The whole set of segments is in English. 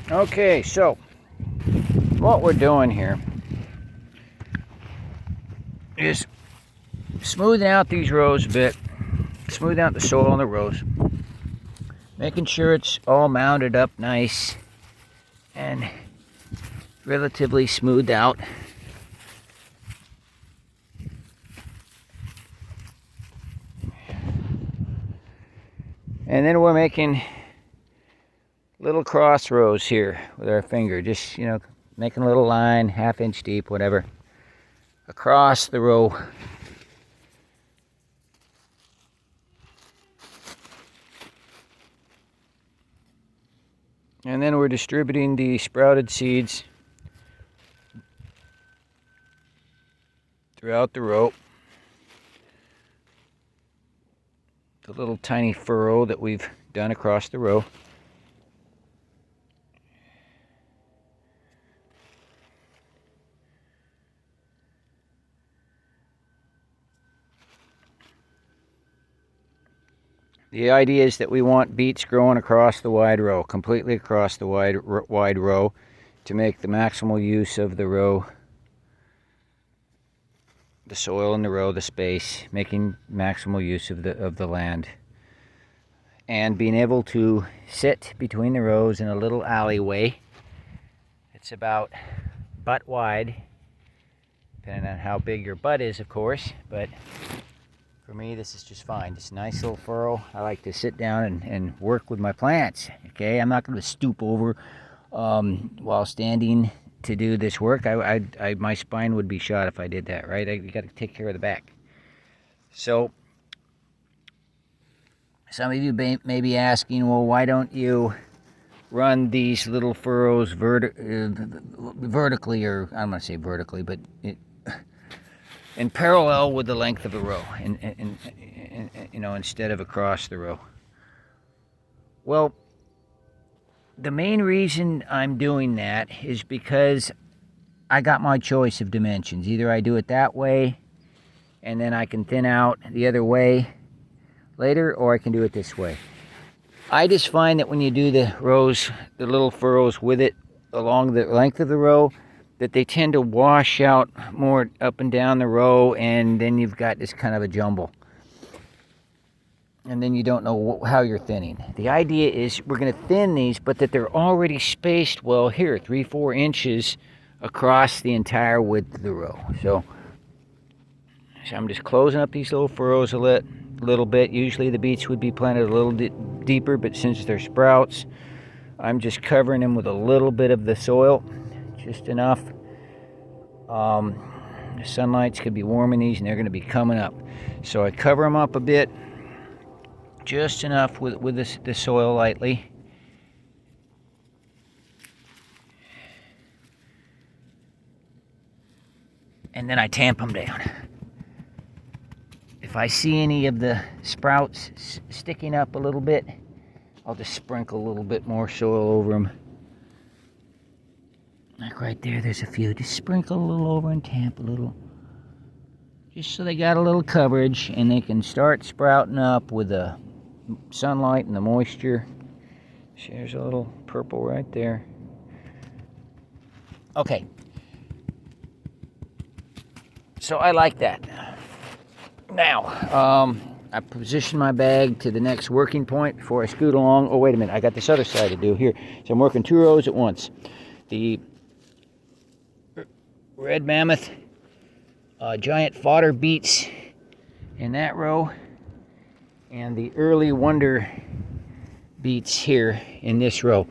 Okay, so what we're doing here is smoothing out these rows a bit, smoothing out the soil on the rows, making sure it's all mounded up nice and relatively smoothed out. And then we're making little cross rows here with our finger, just, making a little line, 1/2 inch deep, whatever, across the row. And then we're distributing the sprouted seeds throughout the row. The little tiny furrow that we've done across the row. The idea is that we want beets growing across the wide row, completely across the wide row, to make the maximal use of the row, the soil in the row, the space, making maximal use of the land, and being able to sit between the rows in a little alleyway. It's about butt wide, depending on how big your butt is, of course, but for me, this is just fine. Just a nice little furrow. I like to sit down and work with my plants, okay? I'm not going to stoop over while standing to do this work. My spine would be shot if I did that, right? You got to take care of the back. So, some of you may be asking, well, why don't you run these little furrows vertically, or I'm going to say vertically, but in parallel with the length of the row, and instead of across the row. Well, the main reason I'm doing that is because I got my choice of dimensions. Either I do it that way, and then I can thin out the other way later, or I can do it this way. I just find that when you do the rows, the little furrows with it along the length of the row, that they tend to wash out more up and down the row, and then you've got this kind of a jumble. And then you don't know how you're thinning. The idea is we're going to thin these, but that they're already spaced well here, 3-4 inches across the entire width of the row. So I'm just closing up these little furrows a little bit. Usually the beets would be planted a little deeper, but since they're sprouts, I'm just covering them with a little bit of the soil, just enough. The sunlight's going to be warming these, and they're going to be coming up. So I cover them up a bit, just enough with the soil lightly. And then I tamp them down. If I see any of the sprouts sticking up a little bit, I'll just sprinkle a little bit more soil over them. Like right there, there's a few. Just sprinkle a little over and tamp a little. Just so they got a little coverage and they can start sprouting up with the sunlight and the moisture. See, there's a little purple right there. Okay. So I like that. Now, I position my bag to the next working point before I scoot along. Oh, wait a minute. I got this other side to do here. So I'm working 2 rows at once. The red mammoth giant fodder beets in that row, and the early wonder beets here in this row.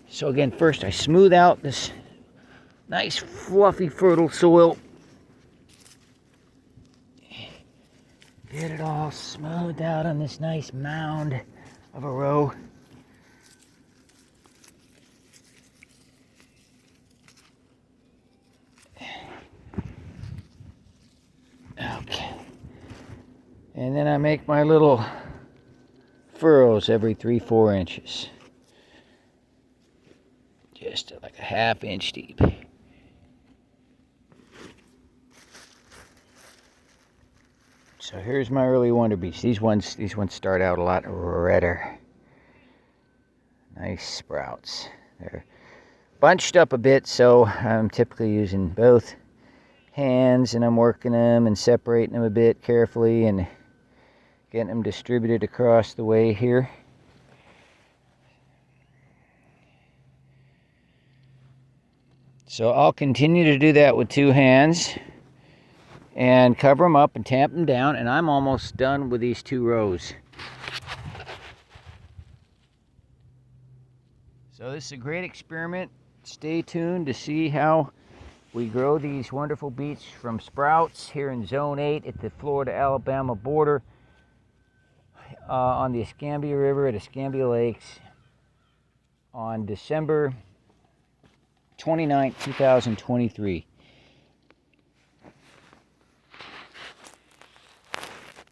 So again, first I smooth out this nice fluffy fertile soil. Get it all smoothed out on this nice mound of a row. Okay. And then I make my little furrows every 3-4 inches. Just like a 1/2 inch deep. So here's my early wonder beets. These ones start out a lot redder. Nice sprouts. bunched up a bit, so I'm typically using both hands, and I'm working them and separating them a bit carefully and getting them distributed across the way here. So I'll continue to do that with two hands and cover them up and tamp them down, and I'm almost done with these 2 rows. So this is a great experiment. Stay tuned to see how we grow these wonderful beets from sprouts here in Zone 8 at the Florida-Alabama border on the Escambia River at Escambia Lakes on December 29, 2023.